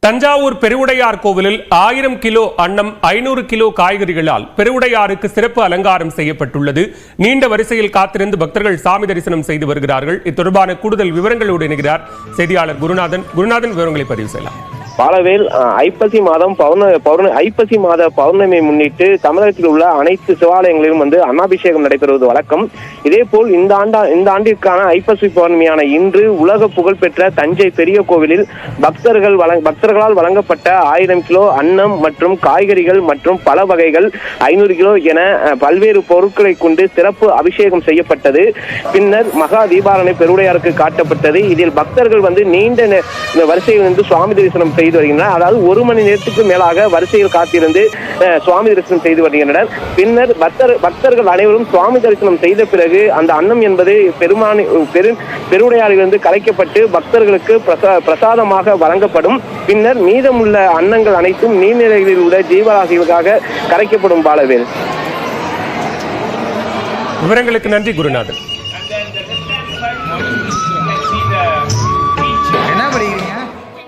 தஞ்சாவூர் பெருவுடையார் கோவிலில் 1000 கிலோ அன்னம் 500 கிலோ காய்கறிகளால் பெருவுடையாருக்கு சிறப்பு அலங்காரம் செய்யப்பட்டுள்ளது. நீண்ட வரிசையில் காத்திருந்து பக்தர்கள் சாமி தரிசனம் செய்து வருகிறார்கள். இது தொடர்பான கூடுதல் விவரங்களோடு இணைகிறார் செய்தியாளர் குருநாதன். விவரங்களை பதிவு செய்யலாம். பாலவேல், ஐப்பசி மாத பௌர்ணமியை முன்னிட்டு தமிழகத்தில் உள்ள அனைத்து சிவாலயங்களிலும் அன்னாபிஷேகம் நடைபெறுவது வழக்கம். இதேபோல் இந்த ஆண்டிற்கான ஐப்பசி பௌர்ணமியான இன்று உலக புகழ்பெற்ற தஞ்சை பெரிய கோவிலில் பக்தர்களால் வழங்கப்பட்ட 1000 கிலோ அன்னம் மற்றும் காய்கறிகள் மற்றும் பல வகைகள் 500 கிலோ என பல்வேறு பொருட்களை கொண்டு சிறப்பு அபிஷேகம் செய்யப்பட்டது. பின்னர் மகா தீபாராதனை பெருவுடையாருக்கு காட்டப்பட்டது. இதில் பக்தர்கள் நீண்ட வரிசையில் சுவாமி தரிசனம் செய்து வருகின்றனர். அதாவது 1 மணி நேரத்துக்கு மேலாக வரிசையில் காத்திருந்து சுவாமி தரிசனம் செய்து வருகின்றனர். பின்னர் பக்தர்கள் அனைவரும் சுவாமி தரிசனம் செய்த பிறகு அந்த அன்னம் என்பது பெருவுடையாரிலிருந்து கலைக்கப்பட்டு பக்தர்களுக்கு பிரசாதமாக வழங்கப்படும். பின்னர் மீதமுள்ள அன்னங்கள் அனைத்தும் நீர்நிலைகளில் உள்ள ஜீவராசிகளுக்காக கரைக்கப்படும். பாலவேல், விவரங்களுக்கு நன்றி குருநாதன்.